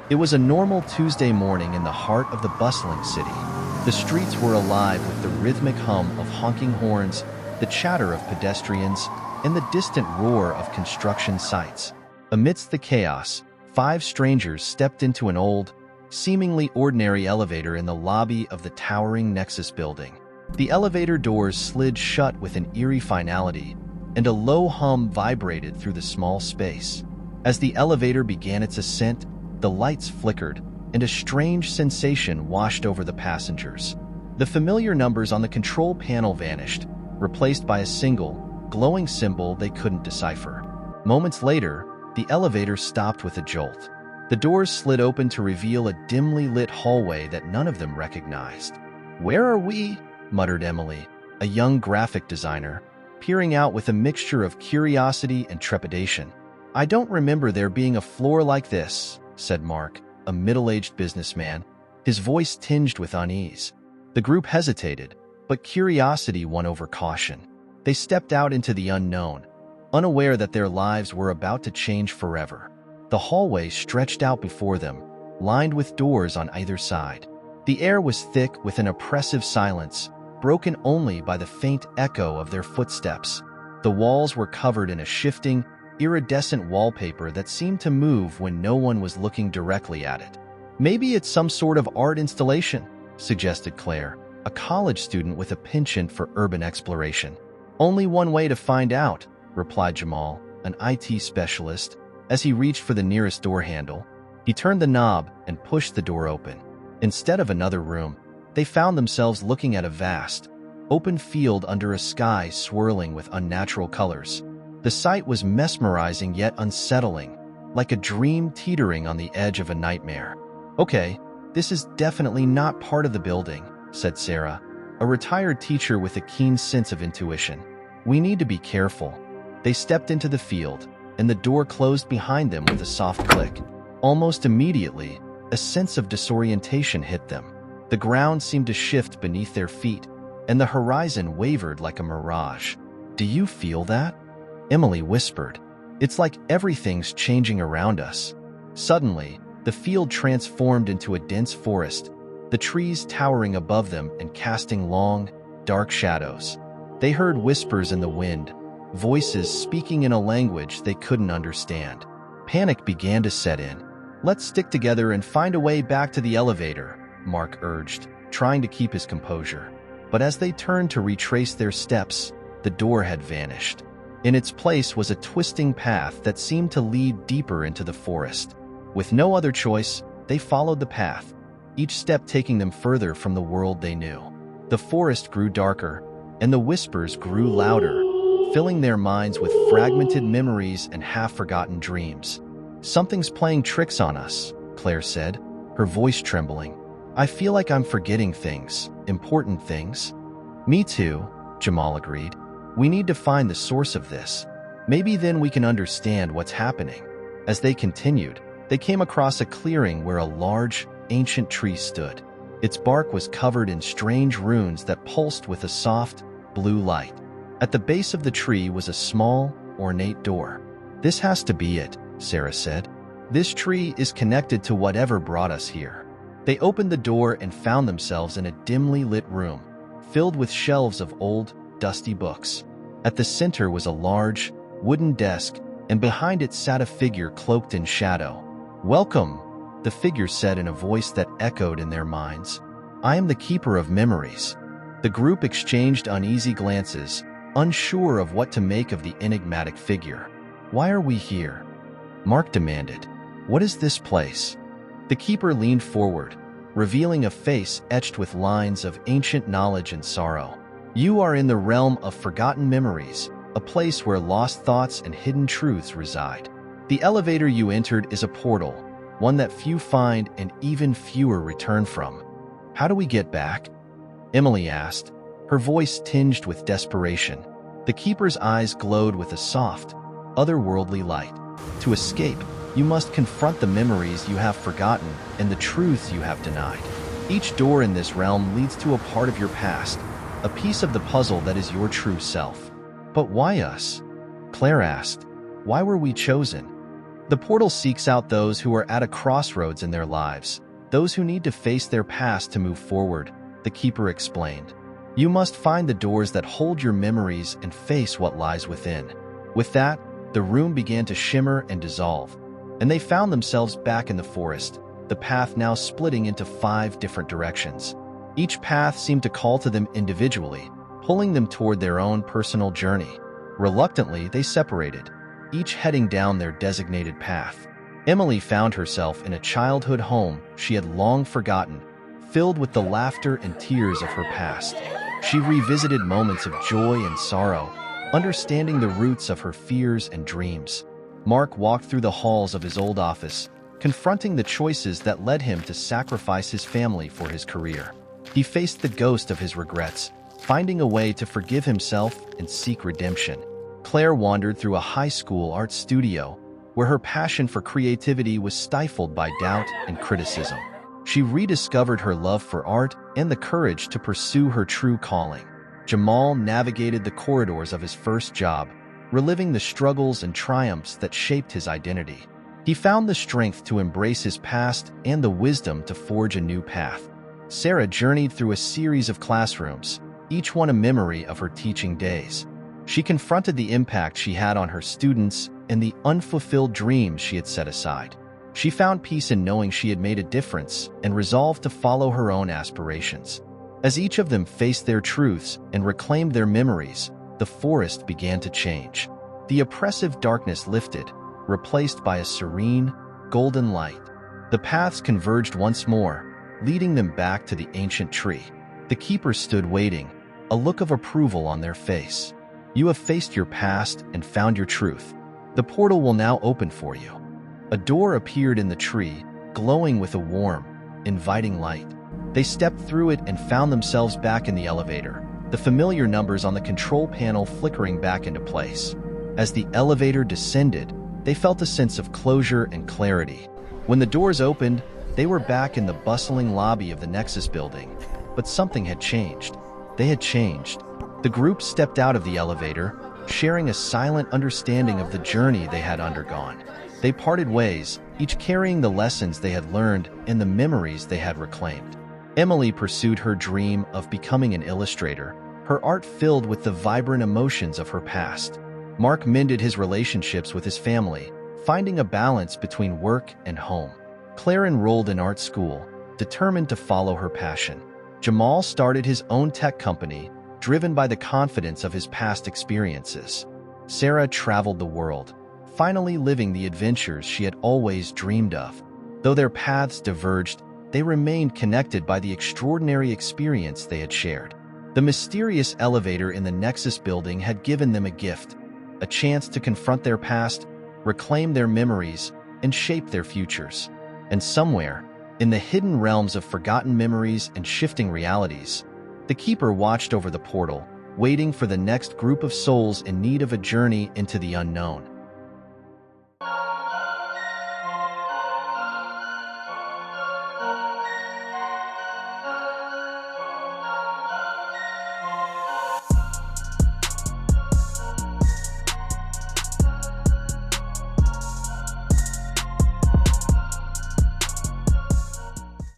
It was a normal Tuesday morning in the heart of the bustling city. The streets were alive with the rhythmic hum of honking horns, the chatter of pedestrians, and the distant roar of construction sites. Amidst the chaos, 5 strangers stepped into an old, seemingly ordinary elevator in the lobby of the towering Nexus Building. The elevator doors slid shut with an eerie finality, and a low hum vibrated through the small space. As the elevator began its ascent, the lights flickered, and a strange sensation washed over the passengers. The familiar numbers on the control panel vanished, replaced by a single, glowing symbol they couldn't decipher. Moments later, the elevator stopped with a jolt. The doors slid open to reveal a dimly lit hallway that none of them recognized. "Where are we?" muttered Emily, a young graphic designer, peering out with a mixture of curiosity and trepidation. "I don't remember there being a floor like this," said Mark, a middle-aged businessman, his voice tinged with unease. The group hesitated, but curiosity won over caution. They stepped out into the unknown, unaware that their lives were about to change forever. The hallway stretched out before them, lined with doors on either side. The air was thick with an oppressive silence, broken only by the faint echo of their footsteps. The walls were covered in a shifting, iridescent wallpaper that seemed to move when no one was looking directly at it. "Maybe it's some sort of art installation," suggested Claire, a college student with a penchant for urban exploration. "Only one way to find out," replied Jamal, an IT specialist, as he reached for the nearest door handle. He turned the knob and pushed the door open. Instead of another room, they found themselves looking at a vast, open field under a sky swirling with unnatural colors. The sight was mesmerizing yet unsettling, like a dream teetering on the edge of a nightmare. "Okay, this is definitely not part of the building," said Sarah, a retired teacher with a keen sense of intuition. "We need to be careful." They stepped into the field, and the door closed behind them with a soft click. Almost immediately, a sense of disorientation hit them. The ground seemed to shift beneath their feet, and the horizon wavered like a mirage. "Do you feel that?" Emily whispered. "It's like everything's changing around us." Suddenly, the field transformed into a dense forest, the trees towering above them and casting long, dark shadows. They heard whispers in the wind, voices speaking in a language they couldn't understand. Panic began to set in. "Let's stick together and find a way back to the elevator," Mark urged, trying to keep his composure. But as they turned to retrace their steps, the door had vanished. In its place was a twisting path that seemed to lead deeper into the forest. With no other choice, they followed the path, each step taking them further from the world they knew. The forest grew darker, and the whispers grew louder, filling their minds with fragmented memories and half-forgotten dreams. "Something's playing tricks on us," Claire said, her voice trembling. "I feel like I'm forgetting things, important things." "Me too," Jamal agreed. "We need to find the source of this. Maybe then we can understand what's happening." As they continued, they came across a clearing where a large, ancient tree stood. Its bark was covered in strange runes that pulsed with a soft, blue light. At the base of the tree was a small, ornate door. "This has to be it," Sarah said. "This tree is connected to whatever brought us here." They opened the door and found themselves in a dimly lit room, filled with shelves of old, dusty books. At the center was a large, wooden desk, and behind it sat a figure cloaked in shadow. "Welcome," the figure said in a voice that echoed in their minds. "I am the keeper of memories." The group exchanged uneasy glances, unsure of what to make of the enigmatic figure. "Why are we here?" Mark demanded. "What is this place?" The keeper leaned forward, revealing a face etched with lines of ancient knowledge and sorrow. "You are in the realm of forgotten memories, a place where lost thoughts and hidden truths reside. The elevator you entered is a portal, one that few find and even fewer return from. How do we get back?" Emily asked, her voice tinged with desperation. The keeper's eyes glowed with a soft, otherworldly light. "To escape, you must confront the memories you have forgotten and the truths you have denied. Each door in this realm leads to a part of your past, a piece of the puzzle that is your true self." "But why us?" Claire asked. "Why were we chosen?" The portal seeks out those who are at a crossroads in their lives, those who need to face their past to move forward, the Keeper explained. You must find the doors that hold your memories and face what lies within. With that, the room began to shimmer and dissolve, and they found themselves back in the forest, the path now splitting into 5 different directions. Each path seemed to call to them individually, pulling them toward their own personal journey. Reluctantly, they separated, each heading down their designated path. Emily found herself in a childhood home she had long forgotten, filled with the laughter and tears of her past. She revisited moments of joy and sorrow, understanding the roots of her fears and dreams. Mark walked through the halls of his old office, confronting the choices that led him to sacrifice his family for his career. He faced the ghost of his regrets, finding a way to forgive himself and seek redemption. Claire wandered through a high school art studio, where her passion for creativity was stifled by doubt and criticism. She rediscovered her love for art and the courage to pursue her true calling. Jamal navigated the corridors of his first job, reliving the struggles and triumphs that shaped his identity. He found the strength to embrace his past and the wisdom to forge a new path. Sarah journeyed through a series of classrooms, each one a memory of her teaching days. She confronted the impact she had on her students and the unfulfilled dreams she had set aside. She found peace in knowing she had made a difference and resolved to follow her own aspirations. As each of them faced their truths and reclaimed their memories, the forest began to change. The oppressive darkness lifted, replaced by a serene, golden light. The paths converged once more, leading them back to the ancient tree. The Keeper stood waiting, a look of approval on their face. You have faced your past and found your truth. The portal will now open for you. A door appeared in the tree, glowing with a warm, inviting light. They stepped through it and found themselves back in the elevator, the familiar numbers on the control panel flickering back into place. As the elevator descended, they felt a sense of closure and clarity. When the doors opened, they were back in the bustling lobby of the Nexus Building. But something had changed. They had changed. The group stepped out of the elevator, sharing a silent understanding of the journey they had undergone. They parted ways, each carrying the lessons they had learned and the memories they had reclaimed. Emily pursued her dream of becoming an illustrator, her art filled with the vibrant emotions of her past. Mark mended his relationships with his family, finding a balance between work and home. Claire enrolled in art school, determined to follow her passion. Jamal started his own tech company, driven by the confidence of his past experiences. Sarah traveled the world, finally living the adventures she had always dreamed of. Though their paths diverged, they remained connected by the extraordinary experience they had shared. The mysterious elevator in the Nexus Building had given them a gift, a chance to confront their past, reclaim their memories, and shape their futures. And somewhere, in the hidden realms of forgotten memories and shifting realities, the Keeper watched over the portal, waiting for the next group of souls in need of a journey into the unknown.